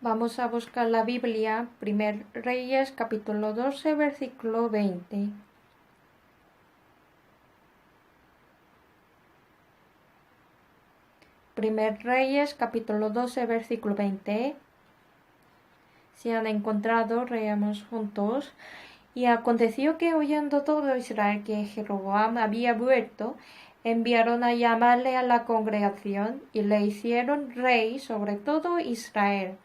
Vamos a buscar la Biblia, Primer Reyes, capítulo 12, versículo 20. Primer Reyes, capítulo 12, versículo 20. Si han encontrado, leamos juntos. Y aconteció que oyendo todo Israel que Jeroboam había vuelto, enviaron a llamarle a la congregación y le hicieron rey sobre todo Israel,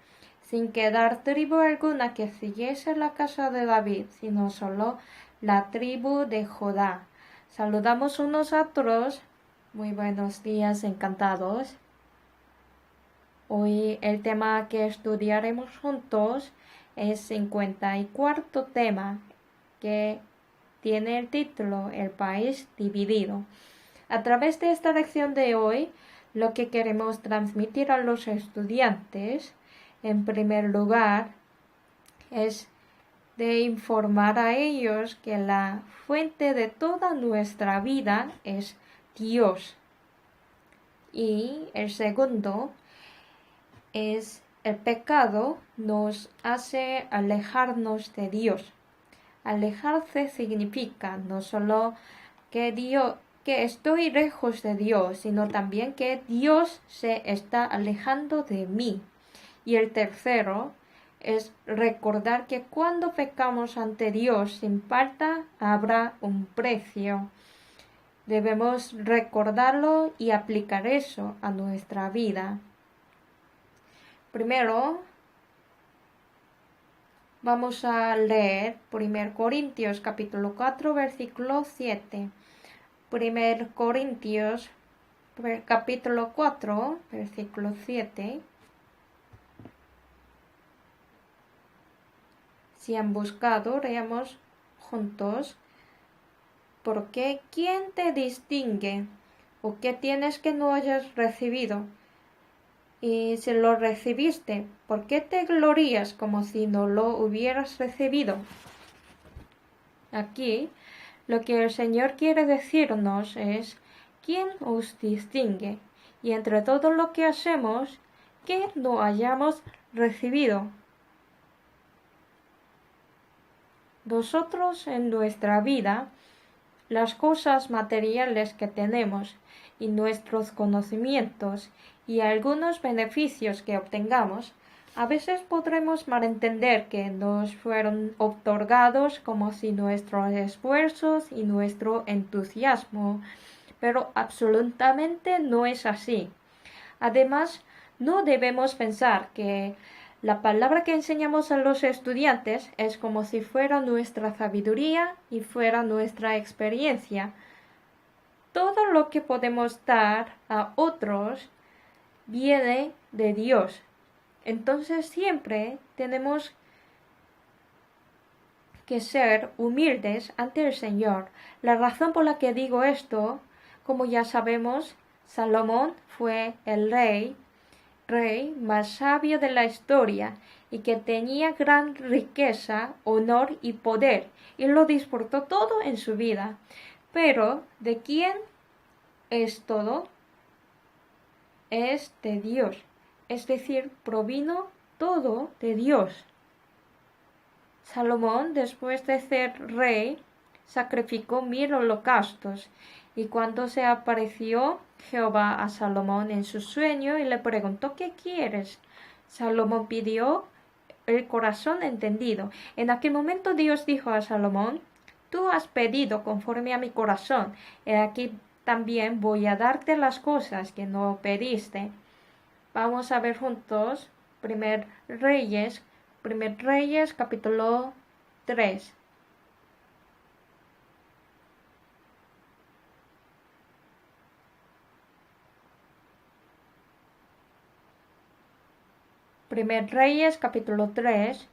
sin quedar tribu alguna que siguiese la casa de David, sino solo la tribu de Judá. Saludamos unos a otros. Muy buenos días, encantados. Hoy el tema que estudiaremos juntos es 54 tema, que tiene el título El país dividido. A través de esta lección de hoy, lo que queremos transmitir a los estudiantes, en primer lugar, es de informar a ellos que la fuente de toda nuestra vida es Dios. Y el segundo es el pecado nos hace alejarnos de Dios. Alejarse significa no solo que estoy lejos de Dios, sino también que Dios se está alejando de mí. Y el tercero es recordar que cuando pecamos ante Dios sin falta habrá un precio. Debemos recordarlo y aplicar eso a nuestra vida. Primero, vamos a leer 1 Corintios capítulo 4 versículo 7. 1 Corintios capítulo 4 versículo 7. Si han buscado, leamos juntos. Porque ¿quién te distingue? ¿O qué tienes que no hayas recibido? Y si lo recibiste, ¿por qué te glorías como si no lo hubieras recibido? Aquí, lo que el Señor quiere decirnos es, ¿quién os distingue? Y entre todo lo que hacemos, ¿qué no hayamos recibido? Nosotros en nuestra vida, las cosas materiales que tenemos y nuestros conocimientos y algunos beneficios que obtengamos, a veces podremos malentender que nos fueron otorgados como si nuestros esfuerzos y nuestro entusiasmo, pero absolutamente no es así. Además, no debemos pensar que la palabra que enseñamos a los estudiantes es como si fuera nuestra sabiduría y fuera nuestra experiencia. Todo lo que podemos dar a otros viene de Dios. Entonces siempre tenemos que ser humildes ante el Señor. La razón por la que digo esto, como ya sabemos, Salomón fue el rey más sabio de la historia y que tenía gran riqueza, honor y poder, y lo disfrutó todo en su vida. Pero, ¿de quién es todo? Es de Dios, es decir, provino todo de Dios. Salomón, después de ser rey, sacrificó 1000 holocaustos, y cuando se apareció Jehová a Salomón en su sueño y le preguntó ¿qué quieres? Salomón pidió el corazón entendido. En aquel momento Dios dijo a Salomón, tú has pedido conforme a mi corazón, y aquí también voy a darte las cosas que no pediste. Vamos a ver juntos Primer Reyes capítulo 3. Primer Reyes capítulo 3,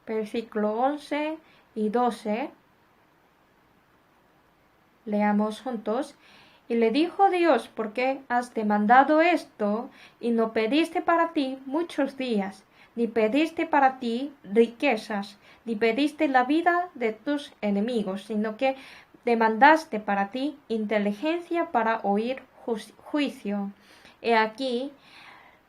versículo 11 y 12. Leamos juntos. Y le dijo Dios, ¿por qué has demandado esto y no pediste para ti muchos días, ni pediste para ti riquezas, ni pediste la vida de tus enemigos, sino que demandaste para ti inteligencia para oír juicio? He aquí,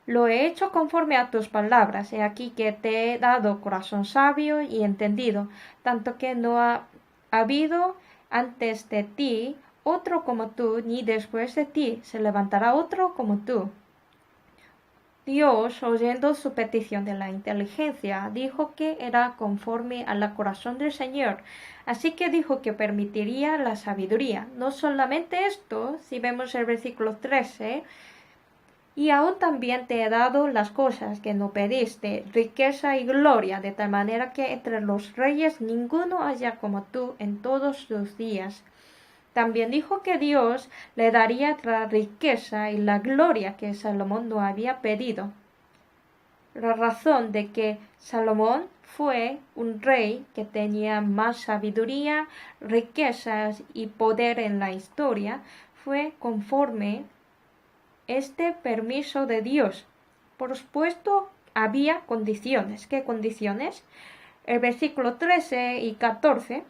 Lo he hecho conforme a tus palabras. He aquí que te he dado corazón sabio y entendido, tanto que no ha habido antes de ti otro como tú, ni después de ti se levantará otro como tú. Dios, oyendo su petición de la inteligencia, dijo que era conforme al corazón del Señor, así que dijo que permitiría la sabiduría. No solamente esto, si vemos el versículo 13, y aún también te he dado las cosas que no pediste, riqueza y gloria, de tal manera que entre los reyes ninguno haya como tú en todos tus días. También dijo que Dios le daría la riqueza y la gloria que Salomón no había pedido. La razón de que Salomón fue un rey que tenía más sabiduría, riquezas y poder en la historia fue conforme este permiso de Dios. Por supuesto, había condiciones. ¿Qué condiciones? El versículo 13 y 14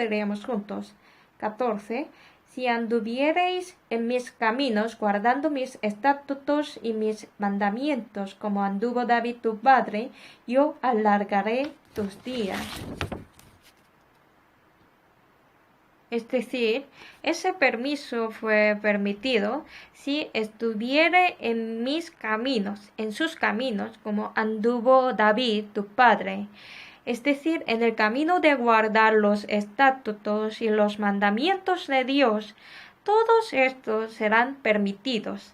leemos juntos. 14. Si anduviereis en mis caminos, guardando mis estatutos y mis mandamientos, como anduvo David tu padre, yo alargaré tus días. Es decir, ese permiso fue permitido si estuviere en mis caminos, en sus caminos, como anduvo David, tu padre. Es decir, en el camino de guardar los estatutos y los mandamientos de Dios, todos estos serán permitidos.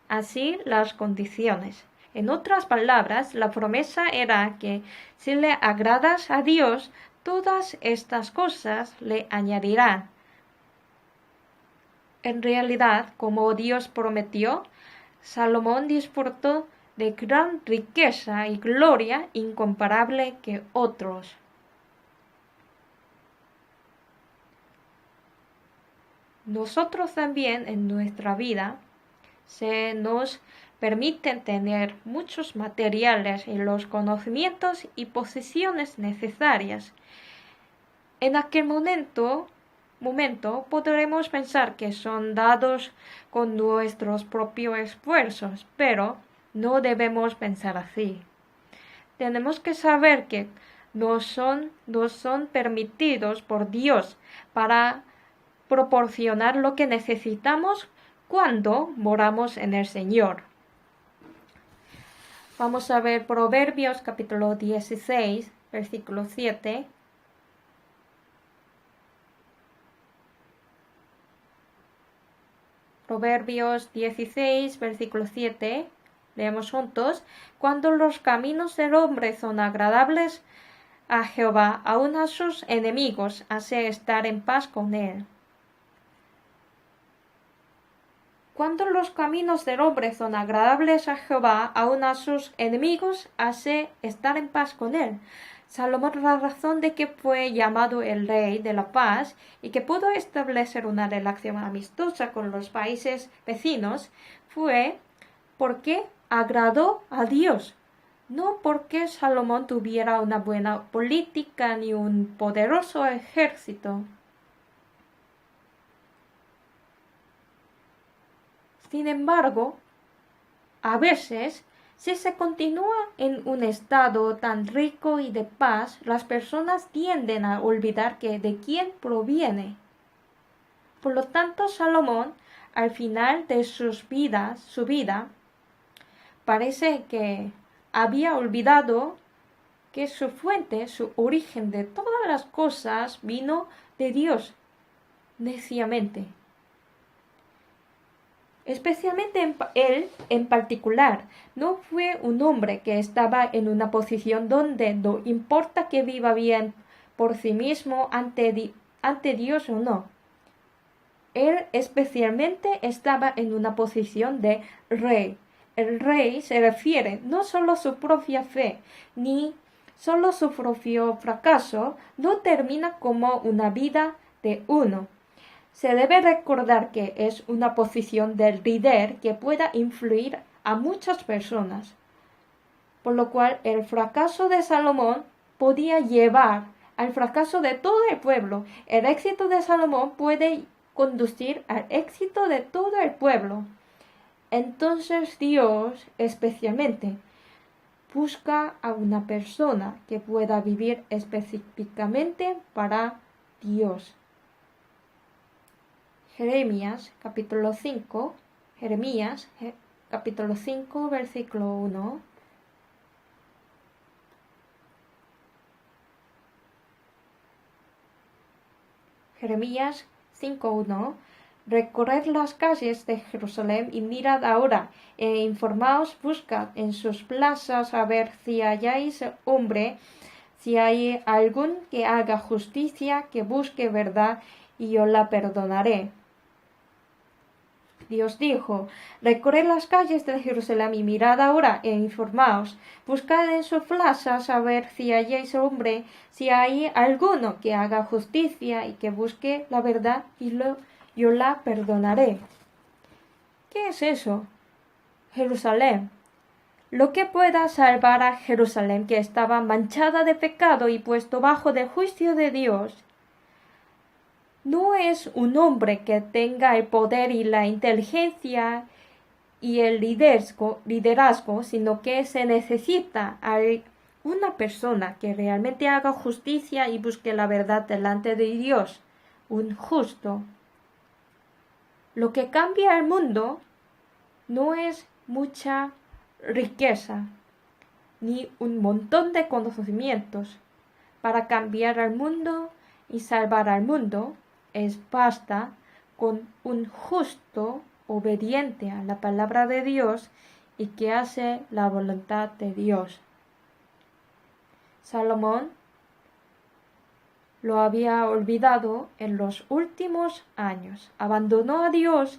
Así las condiciones. En otras palabras, la promesa era que si le agradas a Dios, todas estas cosas le añadirán. En realidad, como Dios prometió, Salomón disfrutó de gran riqueza y gloria incomparable que otros. Nosotros también en nuestra vida se nos permiten tener muchos materiales y los conocimientos y posiciones necesarias. En aquel momento podremos pensar que son dados con nuestros propios esfuerzos, pero no debemos pensar así. Tenemos que saber que nos son permitidos por Dios para proporcionar lo que necesitamos cuando moramos en el Señor. Vamos a ver Proverbios capítulo 16, versículo 7. Proverbios 16, versículo 7. Leemos juntos. Cuando los caminos del hombre son agradables a Jehová, aun a sus enemigos hace estar en paz con él. Cuando los caminos del hombre son agradables a Jehová, aun a sus enemigos hace estar en paz con él. Salomón, la razón de que fue llamado el rey de la paz y que pudo establecer una relación amistosa con los países vecinos, fue porque agradó a Dios, no porque Salomón tuviera una buena política ni un poderoso ejército. Sin embargo, a veces, si se continúa en un estado tan rico y de paz, las personas tienden a olvidar de quién proviene. Por lo tanto, Salomón, al final de su vida, parece que había olvidado que su fuente, su origen de todas las cosas vino de Dios, neciamente. Especialmente él en particular, no fue un hombre que estaba en una posición donde no importa que viva bien por sí mismo ante Dios o no. Él especialmente estaba en una posición de rey. El rey se refiere no solo a su propia fe, ni solo su propio fracaso, no termina como una vida de uno. Se debe recordar que es una posición del líder que pueda influir a muchas personas, por lo cual el fracaso de Salomón podía llevar al fracaso de todo el pueblo. El éxito de Salomón puede conducir al éxito de todo el pueblo. Entonces Dios especialmente busca a una persona que pueda vivir específicamente para Dios. Jeremías capítulo 5, Jeremías capítulo 5 versículo 1. Jeremías 5:1. Recorred las calles de Jerusalén y mirad ahora, e informaos, buscad en sus plazas a ver si halláis hombre, si hay algún que haga justicia, que busque verdad, y yo la perdonaré. Dios dijo, recorred las calles de Jerusalén y mirad ahora e informaos, buscad en sus plazas a ver si halláis hombre, si hay alguno que haga justicia y que busque la verdad, y yo la perdonaré. ¿Qué es eso? Jerusalén. Lo que pueda salvar a Jerusalén, que estaba manchada de pecado y puesto bajo el juicio de Dios, no es un hombre que tenga el poder y la inteligencia y el liderazgo, sino que se necesita a una persona que realmente haga justicia y busque la verdad delante de Dios, un justo. Lo que cambia el mundo no es mucha riqueza ni un montón de conocimientos. Para cambiar al mundo y salvar al mundo, basta con un justo obediente a la palabra de Dios y que hace la voluntad de Dios. Salomón lo había olvidado en los últimos años. Abandonó a Dios,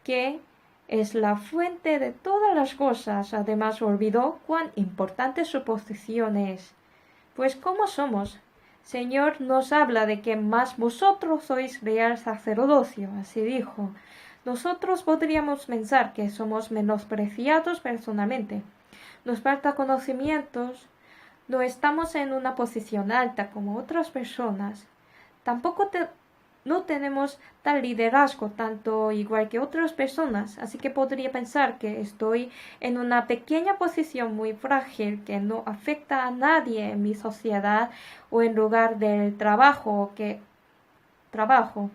que es la fuente de todas las cosas. Además olvidó cuán importante su posición es. Pues ¿cómo somos? Señor nos habla de que más vosotros sois real sacerdocio, así dijo. Nosotros podríamos pensar que somos menospreciados personalmente. Nos falta conocimientos, no estamos en una posición alta como otras personas. Tampoco no tenemos tal liderazgo tanto igual que otras personas, así que podría pensar que estoy en una pequeña posición muy frágil que no afecta a nadie en mi sociedad o en lugar del trabajo que trabajo.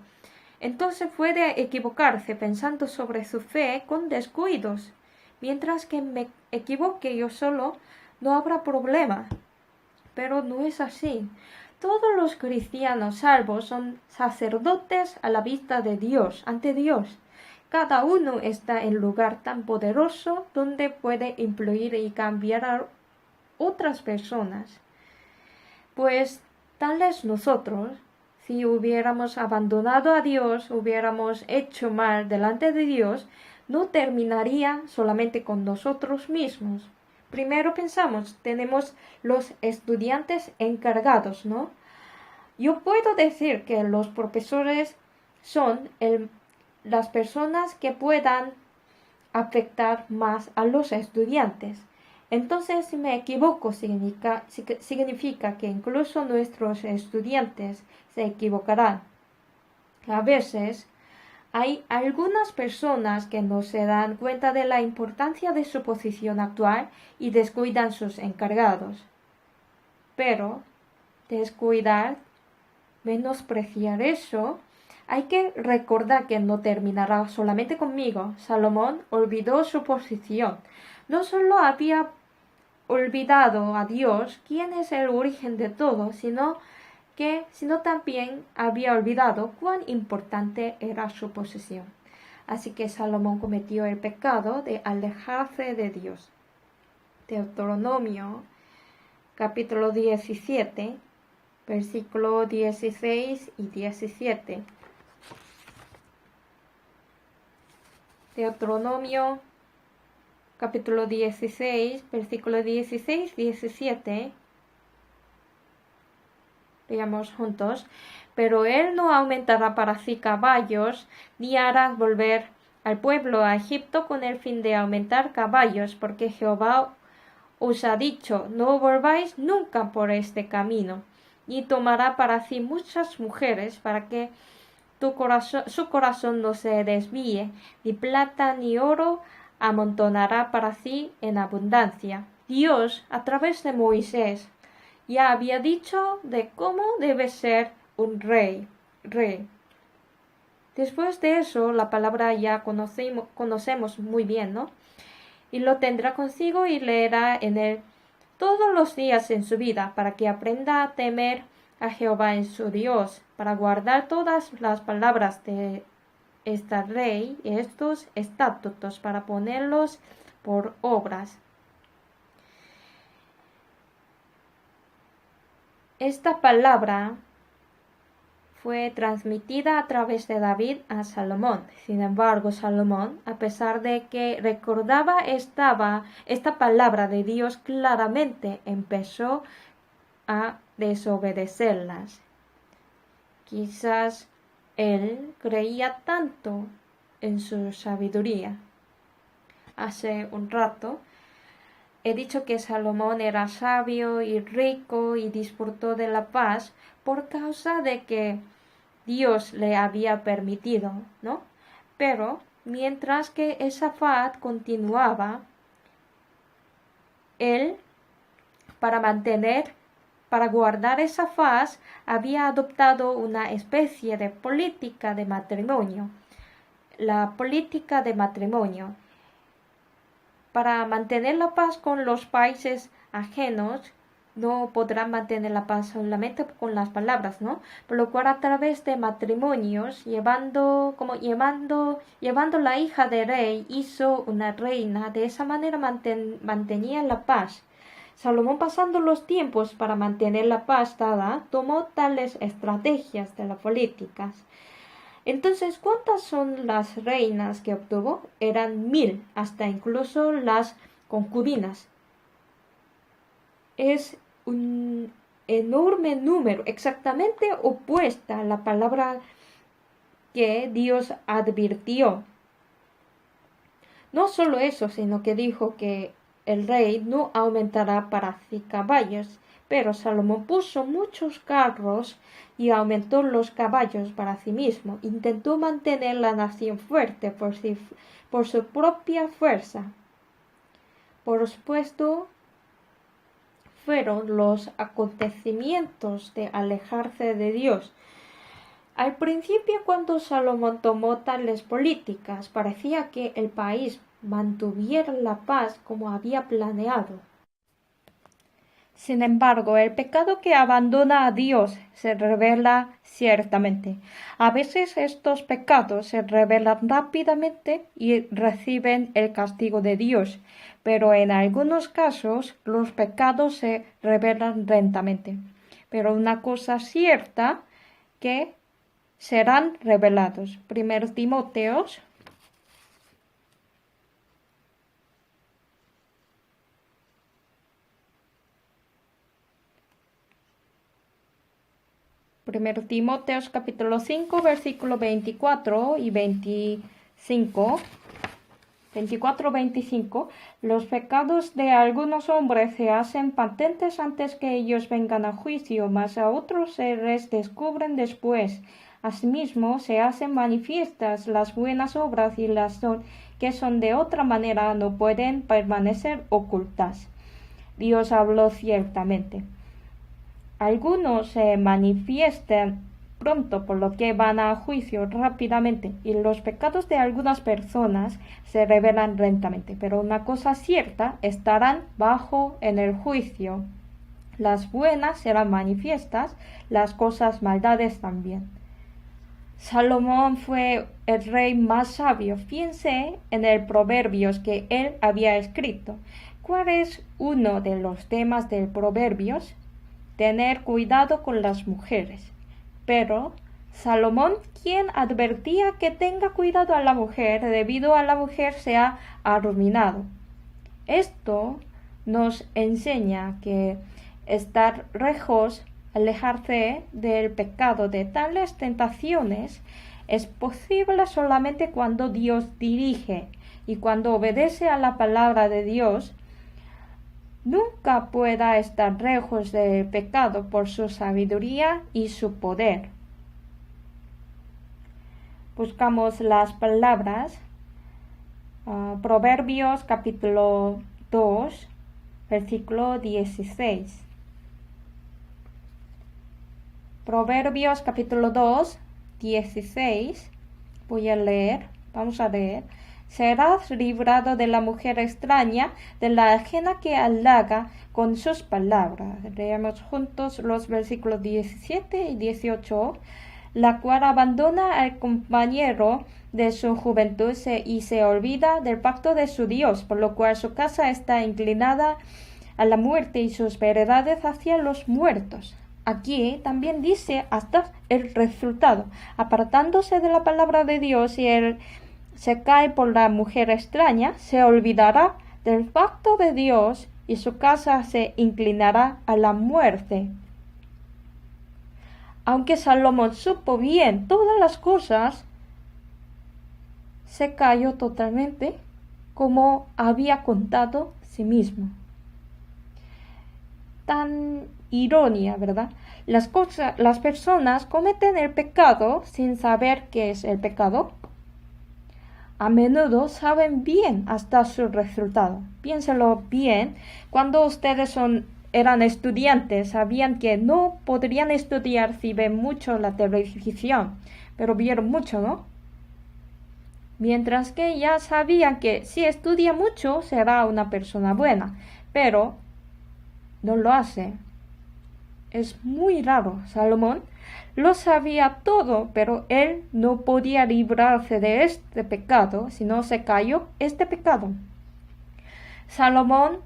Entonces puede equivocarse pensando sobre su fe con descuidos. Mientras que me equivoque yo solo, no habrá problema. Pero no es así. Todos los cristianos salvos son sacerdotes a la vista de Dios, ante Dios. Cada uno está en un lugar tan poderoso donde puede influir y cambiar a otras personas. Pues tales nosotros, si hubiéramos abandonado a Dios, hubiéramos hecho mal delante de Dios, no terminaría solamente con nosotros mismos. Primero pensamos, tenemos los estudiantes encargados, ¿no? Yo puedo decir que los profesores son las personas que puedan afectar más a los estudiantes. Entonces, si me equivoco, significa que incluso nuestros estudiantes se equivocarán. A veces, hay algunas personas que no se dan cuenta de la importancia de su posición actual y descuidan sus encargados. Pero descuidar, menospreciar eso, hay que recordar que no terminará solamente conmigo. Salomón olvidó su posición. No solo había olvidado a Dios, quien es el origen de todo, sino también había olvidado cuán importante era su posición. Así que Salomón cometió el pecado de alejarse de Dios. Deuteronomio capítulo 17, versículos 16 y 17. Deuteronomio capítulo 16, versículos 16 y 17. Leamos juntos. Pero él no aumentará para sí caballos, ni hará volver al pueblo a Egipto con el fin de aumentar caballos, porque Jehová os ha dicho, no volváis nunca por este camino, ni tomará para sí muchas mujeres, para que su corazón no se desvíe, ni plata ni oro amontonará para sí en abundancia. Dios, a través de Moisés, ya había dicho de cómo debe ser un rey. Después de eso, la palabra ya conocemos muy bien, ¿no? Y lo tendrá consigo y leerá en él todos los días en su vida, para que aprenda a temer a Jehová en su Dios, para guardar todas las palabras de esta ley y estos estatutos, para ponerlos por obras. Esta palabra fue transmitida a través de David a Salomón. Sin embargo, Salomón, a pesar de que recordaba esta palabra de Dios claramente, empezó a desobedecerlas. Quizás él creía tanto en su sabiduría. Hace un rato he dicho que Salomón era sabio y rico y disfrutó de la paz por causa de que Dios le había permitido, ¿no? Pero mientras que esa paz continuaba, él, para guardar esa paz, había adoptado una especie de política de matrimonio. La política de matrimonio. Para mantener la paz con los países ajenos, no podrá mantener la paz solamente con las palabras, ¿no? Por lo cual a través de matrimonios, llevando la hija de rey, hizo una reina, de esa manera mantenía la paz. Salomón, pasando los tiempos para mantener la paz dada, tomó tales estrategias de las políticas. Entonces, ¿cuántas son las reinas que obtuvo? Eran 1000, hasta incluso las concubinas. Es un enorme número, exactamente opuesta a la palabra que Dios advirtió. No solo eso, sino que dijo que el rey no aumentará para sí caballos, pero Salomón puso muchos carros y aumentó los caballos para sí mismo. Intentó mantener la nación fuerte por su propia fuerza. Por supuesto, fueron los acontecimientos de alejarse de Dios. Al principio, cuando Salomón tomó tales políticas, parecía que el país mantuviera la paz como había planeado. Sin embargo, el pecado que abandona a Dios se revela ciertamente. A veces estos pecados se revelan rápidamente y reciben el castigo de Dios, pero en algunos casos los pecados se revelan lentamente. Pero una cosa cierta, que serán revelados. 1 Timoteo 1 Timoteo capítulo 5, versículo 24 y 25. 24-25, los pecados de algunos hombres se hacen patentes antes que ellos vengan a juicio, mas a otros se les descubren después. Asimismo, se hacen manifiestas las buenas obras y las que son de otra manera no pueden permanecer ocultas. Dios habló ciertamente. Algunos se manifiestan pronto, por lo que van a juicio rápidamente, y los pecados de algunas personas se revelan lentamente. Pero una cosa cierta, estarán bajo en el juicio. Las buenas serán manifiestas, las cosas maldades también. Salomón fue el rey más sabio. Fíjense en el Proverbios que él había escrito. ¿Cuál es uno de los temas del Proverbios? Tener cuidado con las mujeres. Pero Salomón, quien advertía que tenga cuidado a la mujer, debido a la mujer se ha arruinado. Esto nos enseña que estar lejos, alejarse del pecado, de tales tentaciones, es posible solamente cuando Dios dirige y cuando obedece a la palabra de Dios. Nunca pueda estar lejos del pecado por su sabiduría y su poder. Buscamos las palabras Proverbios capítulo 2, versículo 16. Proverbios capítulo 2, 16. Voy a leer, vamos a leer. Serás librado de la mujer extraña, de la ajena que halaga con sus palabras. Leemos juntos los versículos 17 y 18. La cual abandona al compañero de su juventud y se olvida del pacto de su Dios, por lo cual su casa está inclinada a la muerte y sus veredades hacia los muertos. Aquí también dice hasta el resultado. Apartándose de la palabra de Dios y él se cae por la mujer extraña, se olvidará del pacto de Dios y su casa se inclinará a la muerte. Aunque Salomón supo bien todas las cosas, se cayó totalmente como había contado sí mismo. Tan ironía, ¿verdad? Las personas cometen el pecado sin saber qué es el pecado. A menudo saben bien hasta su resultado. Piénselo bien. Cuando ustedes eran estudiantes, sabían que no podrían estudiar si ven mucho la televisión, pero vieron mucho, ¿no? Mientras que ya sabían que si estudia mucho será una persona buena, pero no lo hace. Es muy raro. Salomón lo sabía todo, pero él no podía librarse de este pecado, si no se cayó este pecado. Salomón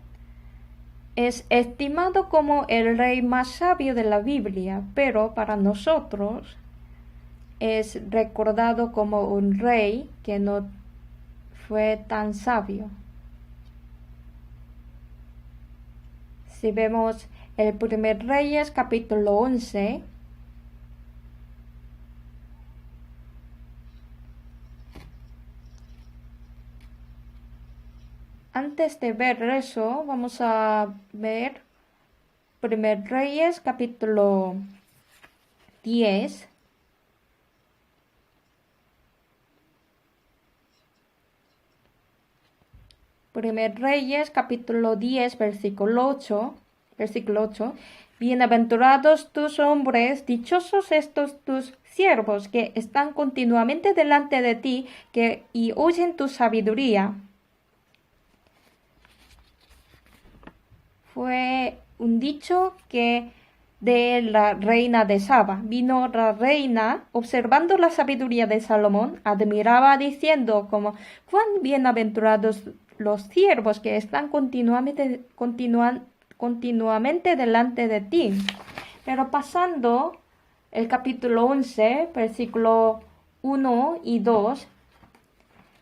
es estimado como el rey más sabio de la Biblia, pero para nosotros es recordado como un rey que no fue tan sabio. Si vemos el primer Reyes capítulo 11, antes de ver eso, vamos a ver primer Reyes capítulo 10. Primer Reyes capítulo 10 versículo 8. Bienaventurados tus hombres, dichosos estos tus siervos que están continuamente delante de ti y oyen tu sabiduría. Fue un dicho que de la reina de Saba. Vino la reina, observando la sabiduría de Salomón, admiraba diciendo como, cuán bienaventurados los siervos que están continuamente delante de ti. Pero pasando el capítulo 11, versículo 1 y 2,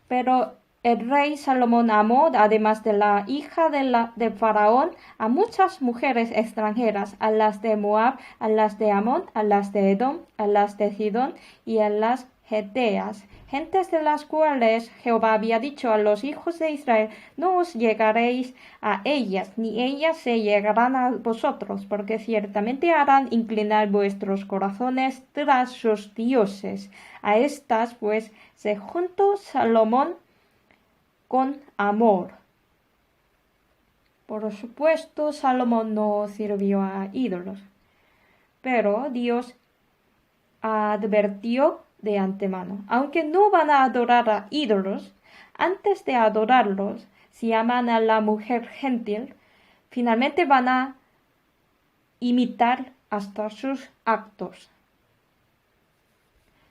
pero el rey Salomón amó, además de la hija de Faraón, a muchas mujeres extranjeras, a las de Moab, a las de Amón, a las de Edom, a las de Sidón y a las Geteas, gentes de las cuales Jehová había dicho a los hijos de Israel, no os llegaréis a ellas, ni ellas se llegarán a vosotros, porque ciertamente harán inclinar vuestros corazones tras sus dioses. A estas pues se juntó Salomón con amor. Por supuesto, Salomón no sirvió a ídolos, pero Dios advirtió de antemano, aunque no van a adorar a ídolos, antes de adorarlos, si aman a la mujer gentil, finalmente van a imitar hasta sus actos.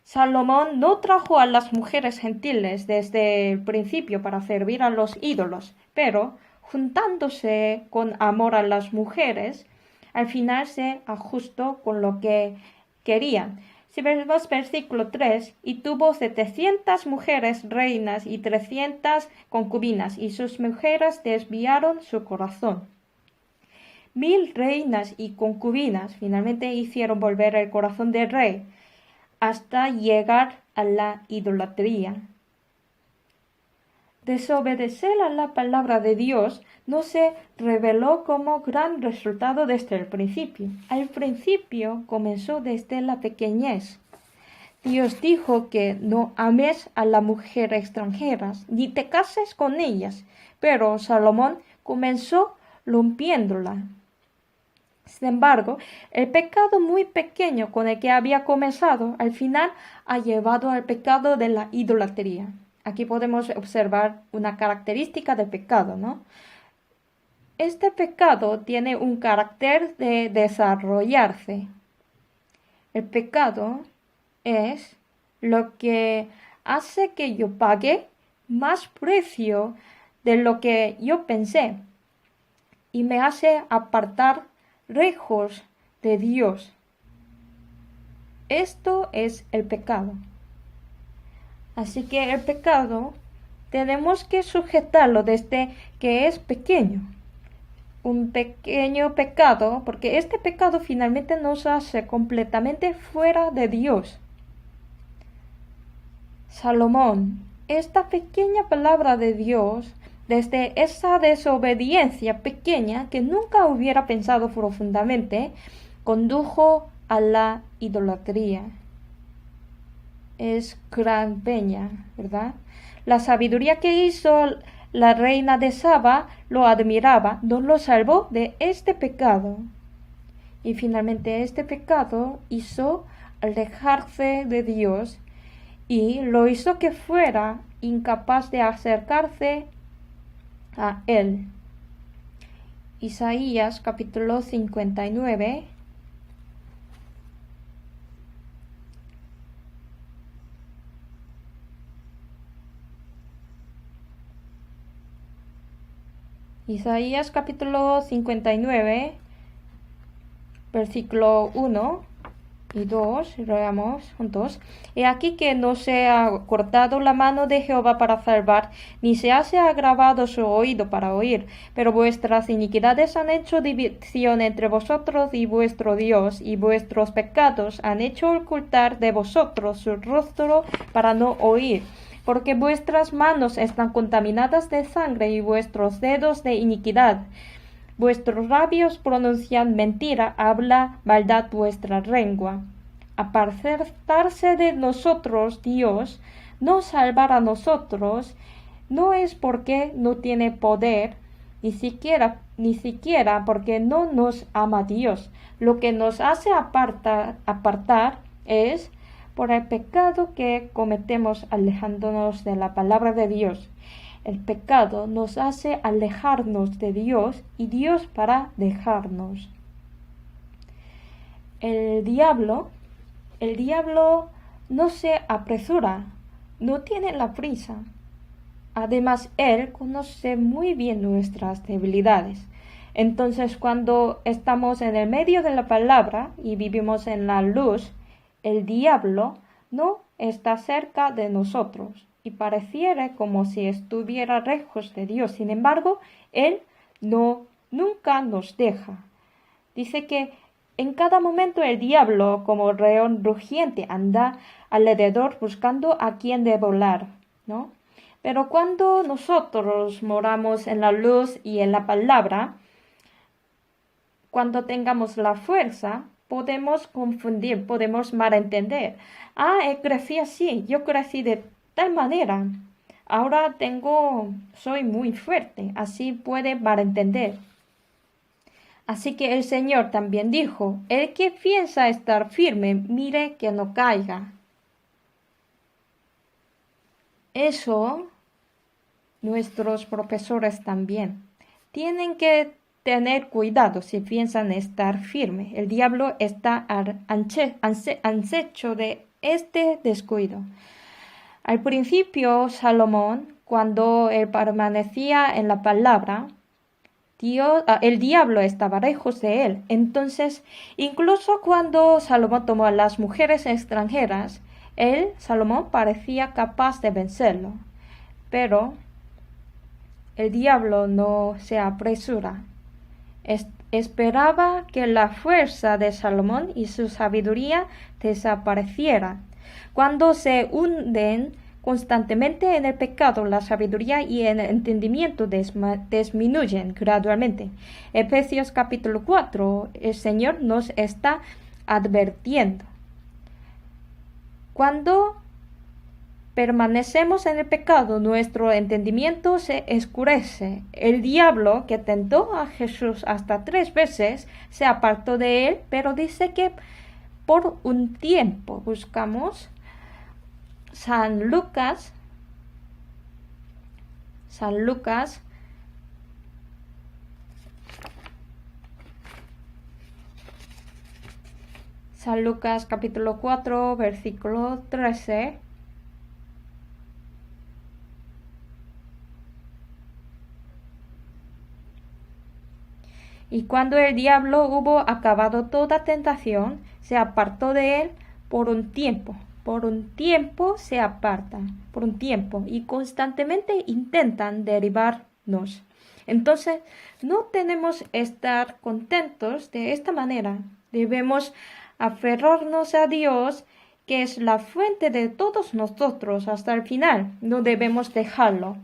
Salomón no trajo a las mujeres gentiles desde el principio para servir a los ídolos, pero juntándose con amor a las mujeres, al final se ajustó con lo que querían. Si vemos versículo 3, y tuvo 700 mujeres reinas y 300 concubinas, y sus mujeres desviaron su corazón. 1000 reinas y concubinas finalmente hicieron volver el corazón del rey, hasta llegar a la idolatría. Desobedecer a la palabra de Dios no se reveló como gran resultado desde el principio. Al principio comenzó desde la pequeñez. Dios dijo que no ames a las mujeres extranjeras, ni te cases con ellas, pero Salomón comenzó rompiéndola. Sin embargo, el pecado muy pequeño con el que había comenzado, al final ha llevado al pecado de la idolatría. Aquí podemos observar una característica del pecado, ¿no? Este pecado tiene un carácter de desarrollarse. El pecado es lo que hace que yo pague más precio de lo que yo pensé y me hace apartar lejos de Dios. Esto es el pecado. Así que el pecado tenemos que sujetarlo desde que es pequeño. Un pequeño pecado, porque este pecado finalmente nos hace completamente fuera de Dios. Salomón, esta pequeña palabra de Dios, desde esa desobediencia pequeña que nunca hubiera pensado profundamente, condujo a la idolatría. Es gran peña, ¿verdad? La sabiduría que hizo la reina de Saba lo admiraba, no lo salvó de este pecado. Y finalmente este pecado hizo alejarse de Dios y lo hizo que fuera incapaz de acercarse a Él. Isaías capítulo 59. Isaías capítulo 59, versículo 1 y 2, leamos juntos. He aquí que no se ha cortado la mano de Jehová para salvar, ni se ha agravado su oído para oír, pero vuestras iniquidades han hecho división entre vosotros y vuestro Dios, y vuestros pecados han hecho ocultar de vosotros su rostro para no oír. Porque vuestras manos están contaminadas de sangre y vuestros dedos de iniquidad. Vuestros labios pronuncian mentira, habla maldad vuestra lengua. Apartarse de nosotros, Dios, no salvar a nosotros, no es porque no tiene poder, ni siquiera porque no nos ama Dios. Lo que nos hace apartar es por el pecado que cometemos alejándonos de la palabra de Dios. El pecado nos hace alejarnos de Dios y Dios para dejarnos. El diablo no se apresura, no tiene la prisa. Además, él conoce muy bien nuestras debilidades. Entonces, cuando estamos en el medio de la palabra y vivimos en la luz, el diablo no está cerca de nosotros y pareciera como si estuviera lejos de Dios. Sin embargo, él nunca nos deja. Dice que en cada momento el diablo, como león rugiente, anda alrededor buscando a quien devorar, ¿no? Pero cuando nosotros moramos en la luz y en la palabra, cuando tengamos la fuerza, podemos confundir, podemos malentender. Él crecí así, yo crecí de tal manera. Ahora soy muy fuerte, así puede malentender. Así que el Señor también dijo, el que piensa estar firme, mire que no caiga. Eso, nuestros profesores también tienen que tener cuidado si piensan estar firme. El diablo está al acecho de este descuido. Al principio, Salomón, cuando él permanecía en la palabra, el diablo estaba lejos de él. Entonces, incluso cuando Salomón tomó a las mujeres extranjeras, Salomón, parecía capaz de vencerlo. Pero el diablo no se apresura. Esperaba que la fuerza de Salomón y su sabiduría desaparecieran. Cuando se hunden constantemente en el pecado, la sabiduría y el entendimiento disminuyen gradualmente. Efesios capítulo 4, el Señor nos está advirtiendo. Cuando permanecemos en el pecado, nuestro entendimiento se oscurece. El diablo, que tentó a Jesús hasta 3 veces, se apartó de él, pero dice que por un tiempo. Buscamos San Lucas 4, versículo 13. Y cuando el diablo hubo acabado toda tentación, se apartó de él por un tiempo. Por un tiempo se apartan, por un tiempo, y constantemente intentan derribarnos. Entonces, no tenemos que estar contentos de esta manera. Debemos aferrarnos a Dios, que es la fuente de todos nosotros hasta el final. No debemos dejarlo.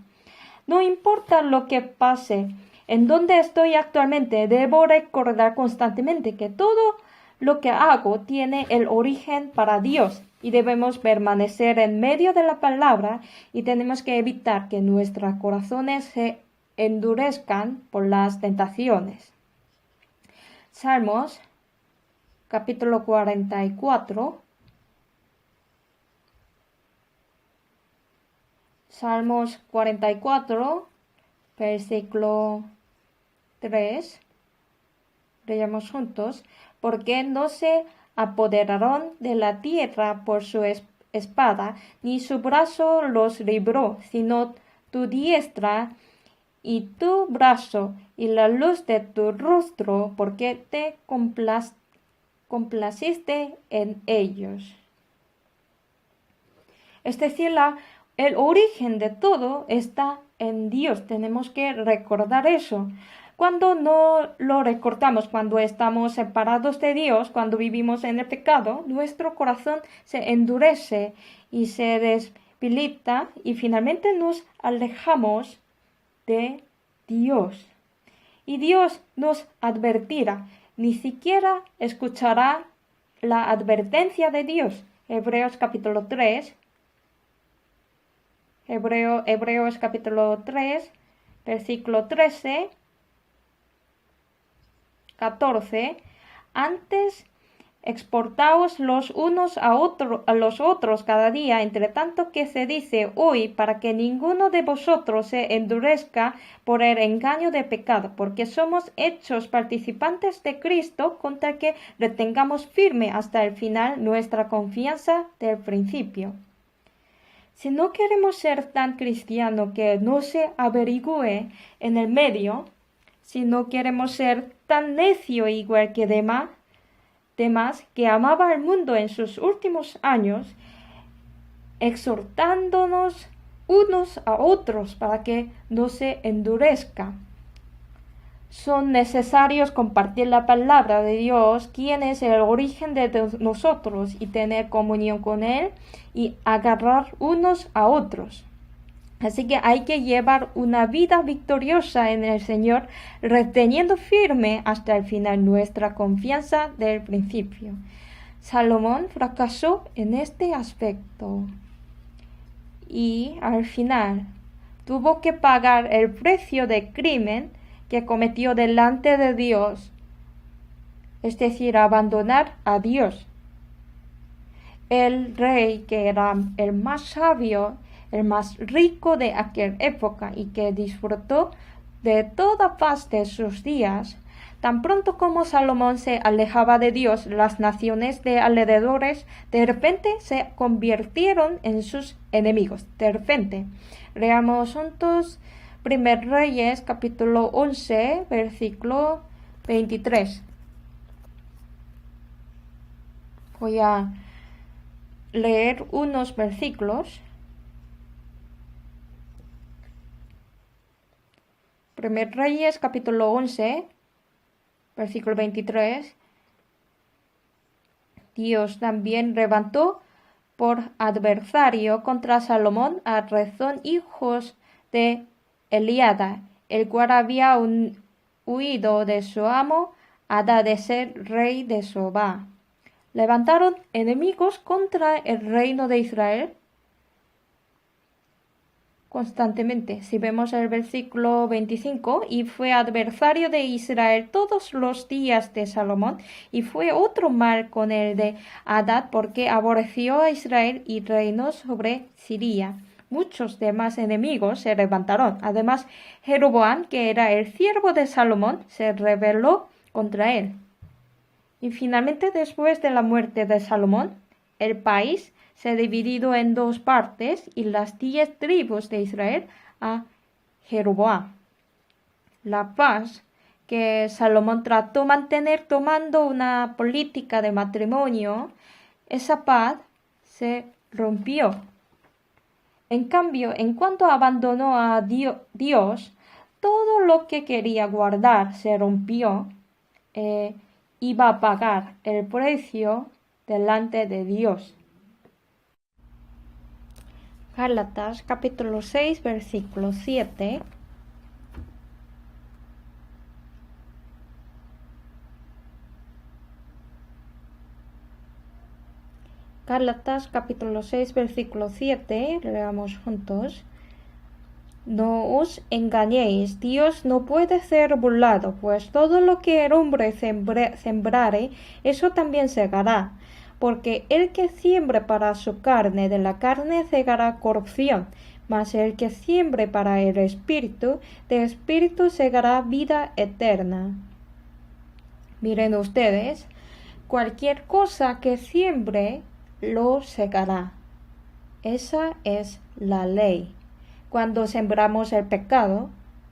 No importa lo que pase, en donde estoy actualmente, debo recordar constantemente que todo lo que hago tiene el origen para Dios y debemos permanecer en medio de la palabra y tenemos que evitar que nuestros corazones se endurezcan por las tentaciones. Salmos, capítulo 44. Salmos 44, versículo 3. Leamos juntos. Porque no se apoderaron de la tierra por su espada, ni su brazo los libró, sino tu diestra y tu brazo y la luz de tu rostro, porque te complaciste en ellos. Es decir, el origen de todo está en Dios. Tenemos que recordar eso. Cuando no lo recordamos, cuando estamos separados de Dios, cuando vivimos en el pecado, nuestro corazón se endurece y se debilita y finalmente nos alejamos de Dios. Y Dios nos advertirá, ni siquiera escuchará la advertencia de Dios. Hebreos capítulo 3. Hebreos capítulo 3, versículo 13. 14. Antes exhortaos los unos a los otros cada día, entre tanto que se dice hoy, para que ninguno de vosotros se endurezca por el engaño del pecado, porque somos hechos participantes de Cristo, con tal que retengamos firme hasta el final nuestra confianza del principio. Si no queremos ser tan cristianos que no se averigüe en el medio, si no queremos ser tan necio igual que demás, que amaba al mundo en sus últimos años, exhortándonos unos a otros para que no se endurezca. Son necesarios compartir la palabra de Dios, quien es el origen de nosotros, y tener comunión con Él y agarrar unos a otros. Así que hay que llevar una vida victoriosa en el Señor, reteniendo firme hasta el final nuestra confianza del principio. Salomón fracasó en este aspecto y al final tuvo que pagar el precio del crimen que cometió delante de Dios, es decir, abandonar a Dios. El rey, que era el más sabio, el más rico de aquella época y que disfrutó de toda paz de sus días, tan pronto como Salomón se alejaba de Dios, las naciones de alrededores de repente se convirtieron en sus enemigos. De repente. Leamos juntos 1 Reyes capítulo 11, versículo 23. Voy a leer unos versículos. 1 Reyes capítulo 11, versículo 23. Dios también levantó por adversario contra Salomón a Rezón, hijos de Eliada, el cual había huido de su amo Hadadezer, rey de Sobá. levantaron enemigos contra el reino de Israel constantemente. Si vemos el versículo 25, y fue adversario de Israel todos los días de Salomón, y fue otro mal con el de Hadad, porque aborreció a Israel y reinó sobre Siria. Muchos demás enemigos se levantaron. Además, Jeroboam, que era el siervo de Salomón, se rebeló contra él. Y finalmente, después de la muerte de Salomón, el país se dividió en dos partes y las 10 tribus de Israel a Jeroboam. La paz que Salomón trató mantener tomando una política de matrimonio, esa paz se rompió. En cambio, en cuanto abandonó a Dios, todo lo que quería guardar se rompió. Iba a pagar el precio delante de Dios. Gálatas capítulo 6 versículo 7. Gálatas capítulo 6 versículo 7, leamos juntos. No os engañéis, Dios no puede ser burlado, pues todo lo que el hombre sembrare, eso también segará. Porque el que siembre para su carne, de la carne segará corrupción, mas el que siembre para el espíritu, de espíritu segará vida eterna. Miren ustedes, cualquier cosa que siembre, lo segará. Esa es la ley. Cuando sembramos el pecado,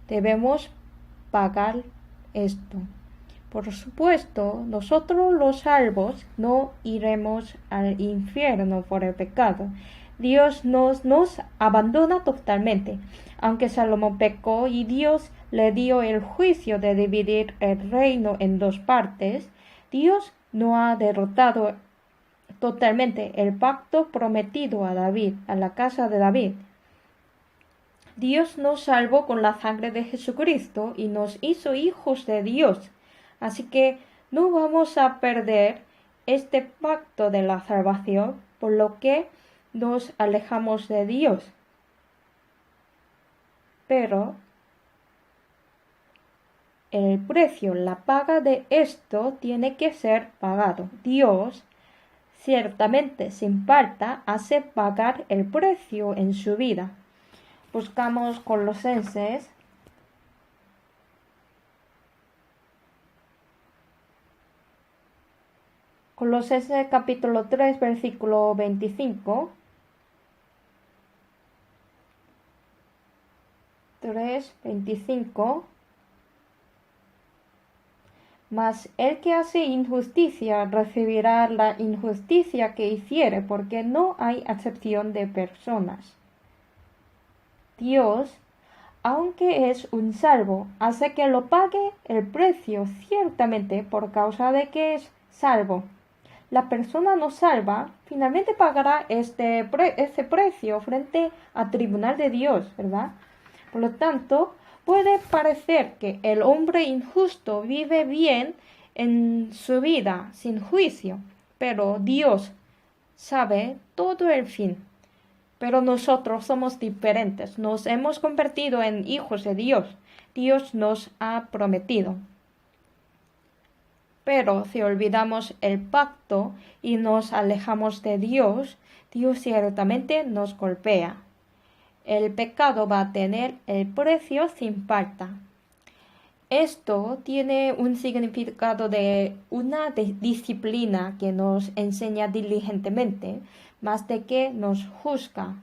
debemos pagar esto. Por supuesto, nosotros los salvos no iremos al infierno por el pecado. Dios nos abandona totalmente. Aunque Salomón pecó y Dios le dio el juicio de dividir el reino en dos partes, Dios no ha derrotado totalmente el pacto prometido a David, a la casa de David. Dios nos salvó con la sangre de Jesucristo y nos hizo hijos de Dios. Así que no vamos a perder este pacto de la salvación, por lo que nos alejamos de Dios. Pero el precio, la paga de esto tiene que ser pagado. Dios ciertamente sin falta hace pagar el precio en su vida. Buscamos Colosenses capítulo 3 versículo 25. 3:25. Mas el que hace injusticia recibirá la injusticia que hiciere, porque no hay acepción de personas. Dios, aunque es un salvo, hace que lo pague el precio ciertamente por causa de que es salvo. La persona no salva finalmente pagará este precio frente al tribunal de Dios, ¿verdad? Por lo tanto, puede parecer que el hombre injusto vive bien en su vida sin juicio, pero Dios sabe todo el fin. Pero nosotros somos diferentes, nos hemos convertido en hijos de Dios. Dios nos ha prometido. Pero si olvidamos el pacto y nos alejamos de Dios, Dios ciertamente nos golpea. El pecado va a tener el precio sin falta. Esto tiene un significado de una disciplina que nos enseña diligentemente, más de que nos juzga.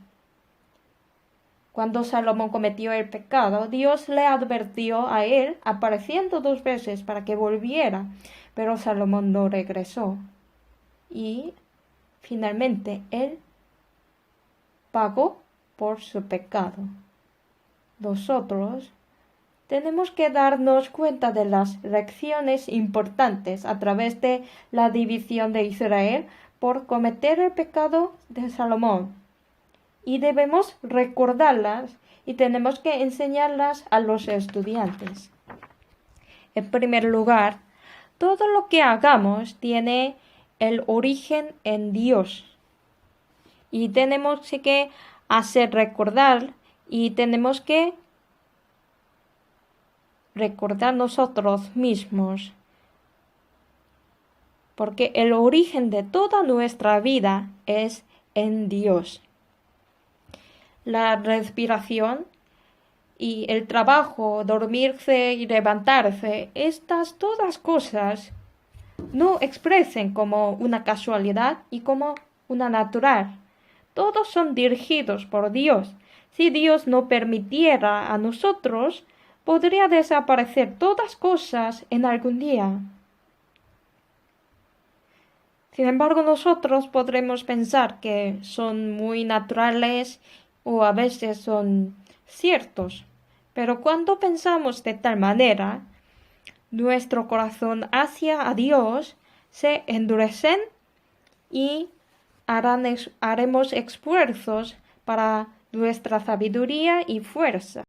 Cuando Salomón cometió el pecado, Dios le advirtió a él, apareciendo 2 veces para que volviera, pero Salomón no regresó. Y finalmente él pagó por su pecado. Nosotros tenemos que darnos cuenta de las lecciones importantes a través de la división de Israel por cometer el pecado de Salomón. Y debemos recordarlas y tenemos que enseñarlas a los estudiantes. En primer lugar, todo lo que hagamos tiene el origen en Dios. Y tenemos que hacer recordar y tenemos que recordar nosotros mismos. Porque el origen de toda nuestra vida es en Dios. La respiración y el trabajo, dormirse y levantarse, estas todas cosas no expresen como una casualidad y como una natural. Todos son dirigidos por Dios. Si Dios no permitiera a nosotros, podría desaparecer todas cosas en algún día. Sin embargo, nosotros podremos pensar que son muy naturales o a veces son ciertos. Pero cuando pensamos de tal manera, nuestro corazón hacia a Dios se endurecen y haremos esfuerzos para nuestra sabiduría y fuerza.